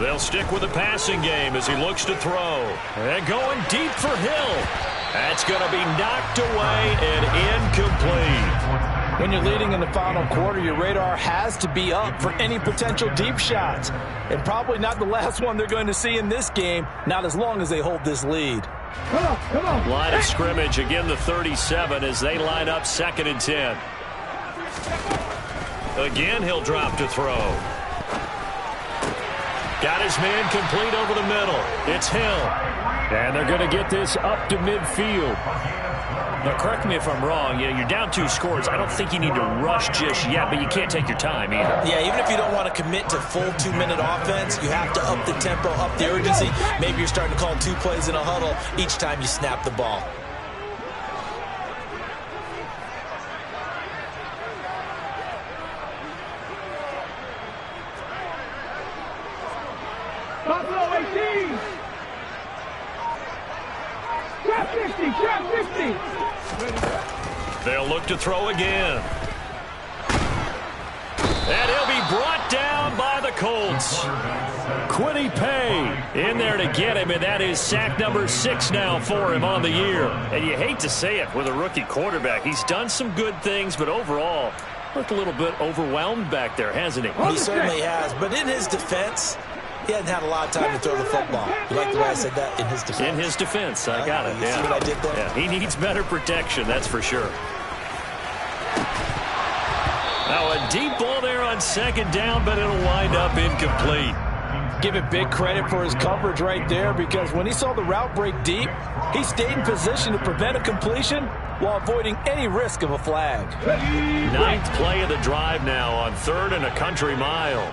They'll stick with the passing game as he looks to throw. And going deep for Hill. That's going to be knocked away and incomplete. When you're leading in the final quarter, your radar has to be up for any potential deep shots. And probably not the last one they're going to see in this game, not as long as they hold this lead. Come on. Line of scrimmage, again the 37 as they line up 2nd and 10. Again, he'll drop to throw. Got his man complete over the middle. It's Hill. And they're going to get this up to midfield. Now, correct me if I'm wrong. Yeah, you're down 2 scores. I don't think you need to rush just yet, but you can't take your time either. Yeah, even if you don't want to commit to full 2-minute offense, you have to up the tempo, up the urgency. Maybe you're starting to call 2 plays in a huddle each time you snap the ball. Buffalo 18. Trap 60, trap 60. They'll look to throw again. And he'll be brought down by the Colts. Quiddy Pay in there to get him, and that is sack number 6 now for him on the year. And you hate to say it with a rookie quarterback. He's done some good things, but overall, looked a little bit overwhelmed back there, hasn't he? He certainly has, but in his defense, he hasn't had a lot of time to throw the football. You like the way I said that? In his defense. In his defense. I got it. You see what I did there? Yeah, he needs better protection, that's for sure. Now a deep ball there on 2nd down, but it'll wind up incomplete. Give it big credit for his coverage right there, because when he saw the route break deep, he stayed in position to prevent a completion while avoiding any risk of a flag. 9th play of the drive now on 3rd and a country mile.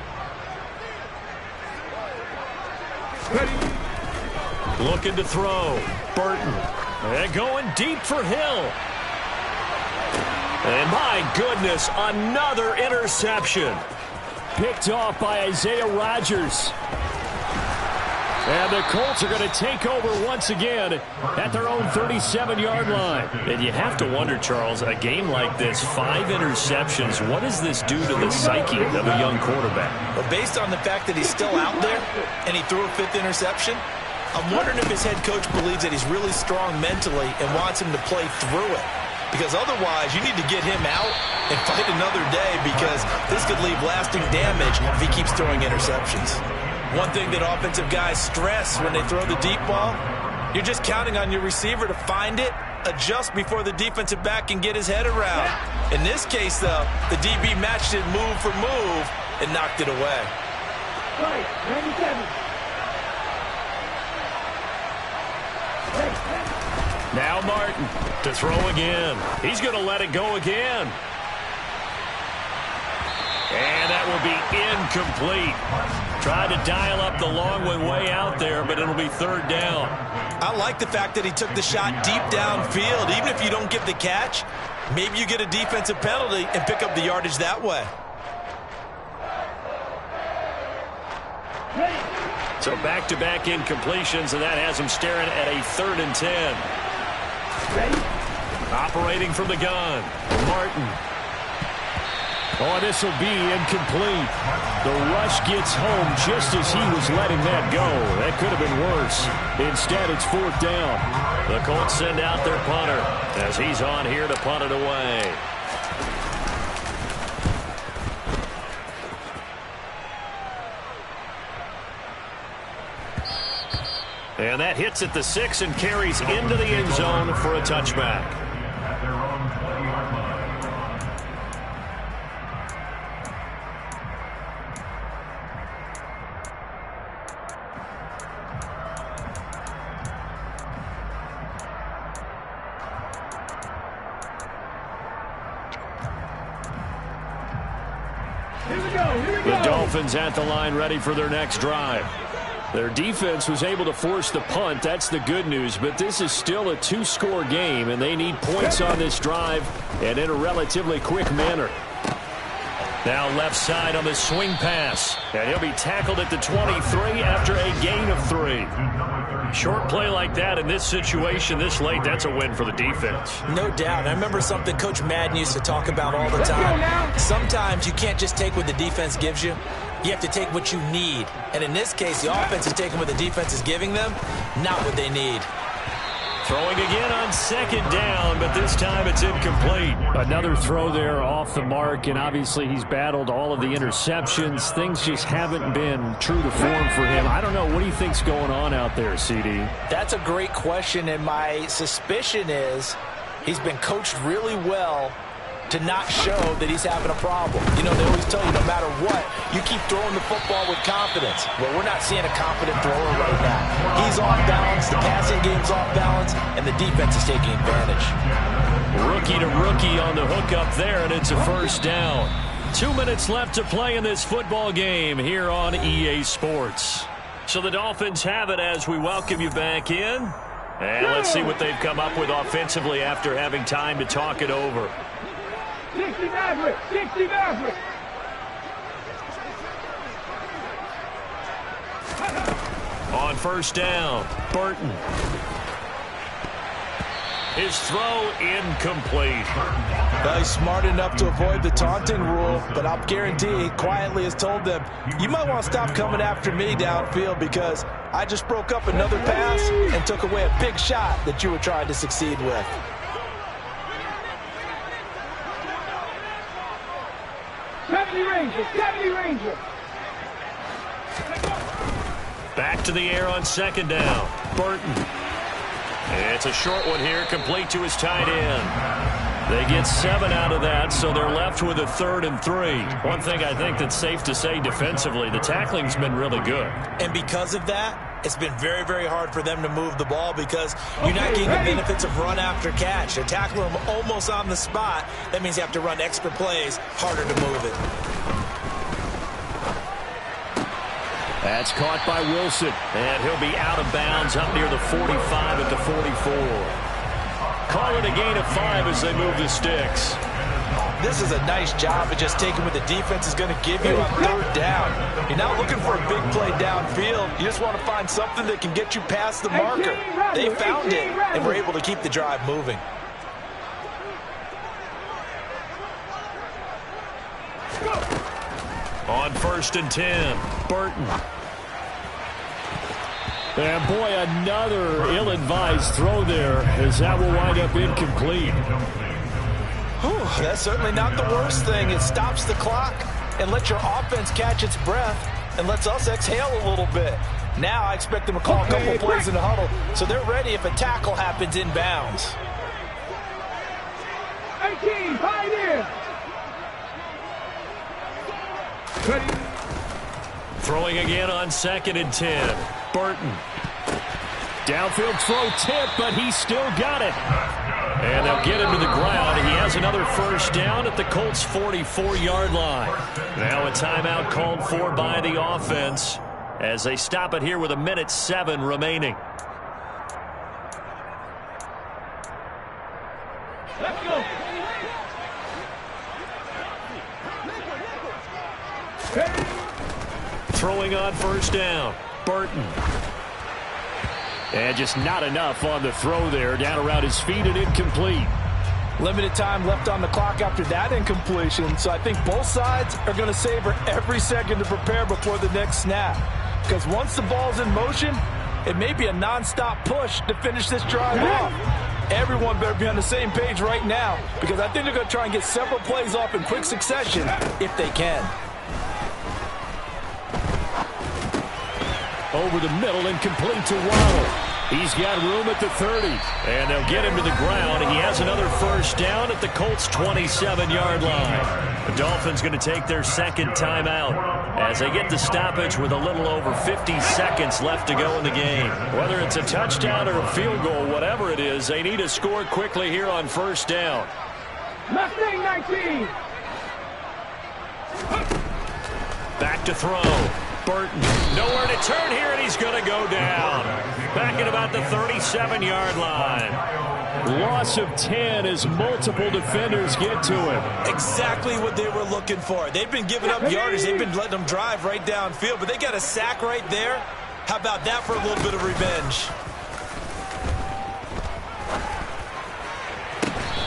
Looking to throw. Burton. And going deep for Hill. And my goodness, another interception. Picked off by Isaiah Rodgers. And the Colts are going to take over once again at their own 37-yard line. And you have to wonder, Charles, a game like this, 5 interceptions, what does this do to the psyche of a young quarterback? Well, based on the fact that he's still out there and he threw a 5th interception, I'm wondering if his head coach believes that he's really strong mentally and wants him to play through it. Because otherwise, you need to get him out and fight another day, because this could leave lasting damage if he keeps throwing interceptions. One thing that offensive guys stress when they throw the deep ball, you're just counting on your receiver to find it, adjust before the defensive back can get his head around. In this case, though, the DB matched it move for move and knocked it away. Right, 97. Now Martin to throw again. He's going to let it go again. And that will be incomplete. Tried to dial up the long one way out there, but it'll be 3rd down. I like the fact that he took the shot deep downfield. Even if you don't get the catch, maybe you get a defensive penalty and pick up the yardage that way. So back-to-back incompletions, and that has him staring at a 3rd and 10. Operating from the gun, Martin. Oh, this will be incomplete. The rush gets home just as he was letting that go. That could have been worse. Instead, it's 4th down. The Colts send out their punter as he's on here to punt it away. And that hits at the 6 and carries into the end zone for a touchback. At their own 20-yard line. Here we go. The Dolphins at the line, ready for their next drive. Their defense was able to force the punt. That's the good news. But this is still a two-score game, and they need points on this drive and in a relatively quick manner. Now left side on the swing pass. And he'll be tackled at the 23 after a gain of 3. Short play like that in this situation this late, that's a win for the defense. No doubt. I remember something Coach Madden used to talk about all the time. Sometimes you can't just take what the defense gives you. You have to take what you need. And in this case, the offense is taking what the defense is giving them, not what they need. Throwing again on second down, but this time it's incomplete. Another throw there off the mark, and obviously he's battled all of the interceptions. Things just haven't been true to form for him. I don't know. What do you think's going on out there, CD? That's a great question, and my suspicion is he's been coached really well to not show that he's having a problem. You know, they always tell you no matter what, you keep throwing the football with confidence. Well, we're not seeing a confident thrower right now. He's off balance, the passing game's off balance, and the defense is taking advantage. Rookie to rookie on the hook up there, and it's a first down. 2 minutes left to play in this football game here on EA Sports. So the Dolphins have it as we welcome you back in. And let's see what they've come up with offensively after having time to talk it over. 60 Maverick! 60 Maverick! On first down, Burton. His throw incomplete. Well, he's smart enough to avoid the taunting rule, but I'll guarantee he quietly has told them, you might want to stop coming after me downfield because I just broke up another pass and took away a big shot that you were trying to succeed with. Ranger. Back to the air on second down. Burton. It's a short one here, complete to his tight end. They get 7 out of that, so they're left with a 3rd and 3. One thing I think that's safe to say defensively, the tackling's been really good. And because of that, it's been very, very hard for them to move the ball because you're not getting the benefits of run after catch. They're tackling them almost on the spot. That means you have to run extra plays, harder to move it. That's caught by Wilson, and he'll be out of bounds up near the 45 at the 44. Call it a gain of 5 as they move the sticks. This is a nice job of just taking what the defense is going to give you on 3rd down. You're not looking for a big play downfield. You just want to find something that can get you past the marker. They found it, and were able to keep the drive moving. On 1st and 10, Burton. And boy, another ill-advised throw there as that will wind up incomplete. Whew, that's certainly not the worst thing. It stops the clock and lets your offense catch its breath and lets us exhale a little bit. Now I expect them to call a couple plays in the huddle so they're ready if a tackle happens in bounds. 18, Pioneer! Throwing again on 2nd and 10. Burton. Downfield throw tip, but he still got it. And they'll get him to the ground. He has another first down at the Colts' 44-yard line. Now a timeout called for by the offense as they stop it here with 1:07 remaining. Let's go! Throwing on first down, Burton. And just not enough on the throw there. Down around his feet and incomplete. Limited time left on the clock after that incompletion, so I think both sides are going to savor every second to prepare before the next snap. Because once the ball's in motion, it may be a nonstop push to finish this drive off. Everyone better be on the same page right now because I think they're going to try and get several plays off in quick succession if they can. Over the middle and complete to Waddle. He's got room at the 30. And they'll get him to the ground. He has another first down at the Colts' 27-yard line. The Dolphins going to take their 2nd timeout as they get the stoppage with a little over 50 seconds left to go in the game. Whether it's a touchdown or a field goal, whatever it is, they need to score quickly here on first down. Mustang 19! Back to throw. Burton, nowhere to turn here, and he's going to go down. Back at about the 37-yard line. Loss of 10 as multiple defenders get to him. Exactly what they were looking for. They've been giving up yardage. They've been letting them drive right downfield, but they got a sack right there. How about that for a little bit of revenge?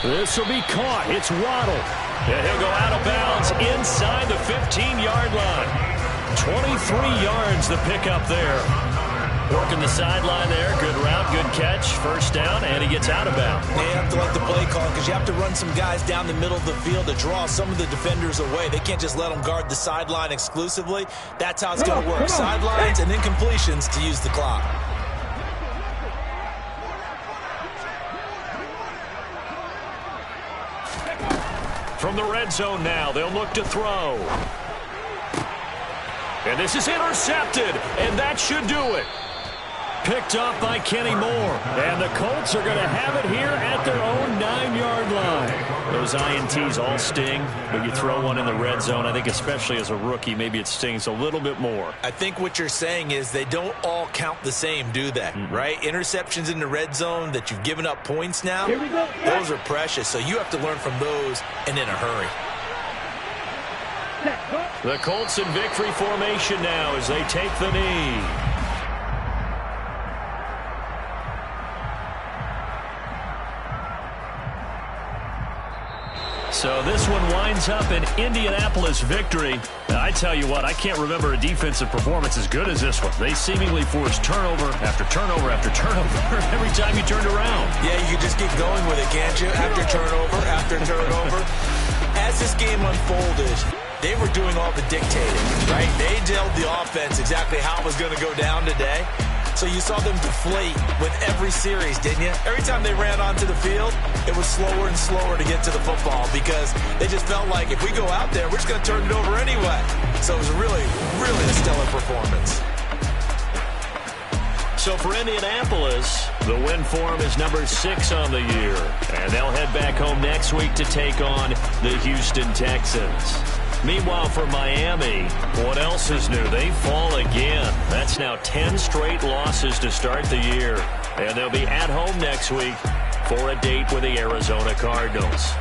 This will be caught. It's Waddle. And he'll go out of bounds inside the 15-yard line. 23 yards the pickup there. Working the sideline there. Good route, good catch. First down, and he gets out of bounds. They have to like the play call because you have to run some guys down the middle of the field to draw some of the defenders away. They can't just let them guard the sideline exclusively. That's how it's going to work. Sidelines and then completions to use the clock. From the red zone now, they'll look to throw. And this is intercepted, and that should do it. Picked up by Kenny Moore. And the Colts are going to have it here at their own 9-yard line. Those INTs all sting, but you throw one in the red zone, I think especially as a rookie, maybe it stings a little bit more. I think what you're saying is they don't all count the same, do they? Right? Interceptions in the red zone that you've given up points now, those are precious. So you have to learn from those and in a hurry. The Colts in victory formation now as they take the knee. So this one winds up an Indianapolis victory. And I tell you what, I can't remember a defensive performance as good as this one. They seemingly forced turnover after turnover after turnover every time you turned around. Yeah, you can just keep going with it, can't you? After turnover. As this game unfolded, they were doing all the dictating, right? They told the offense exactly how it was going to go down today. So you saw them deflate with every series, didn't you? Every time they ran onto the field, it was slower and slower to get to the football because they just felt like if we go out there, we're just going to turn it over anyway. So it was really, really a stellar performance. So for Indianapolis, the win form is number 6 on the year. And they'll head back home next week to take on the Houston Texans. Meanwhile, for Miami, what else is new? They fall again. That's now 10 straight losses to start the year. And they'll be at home next week for a date with the Arizona Cardinals.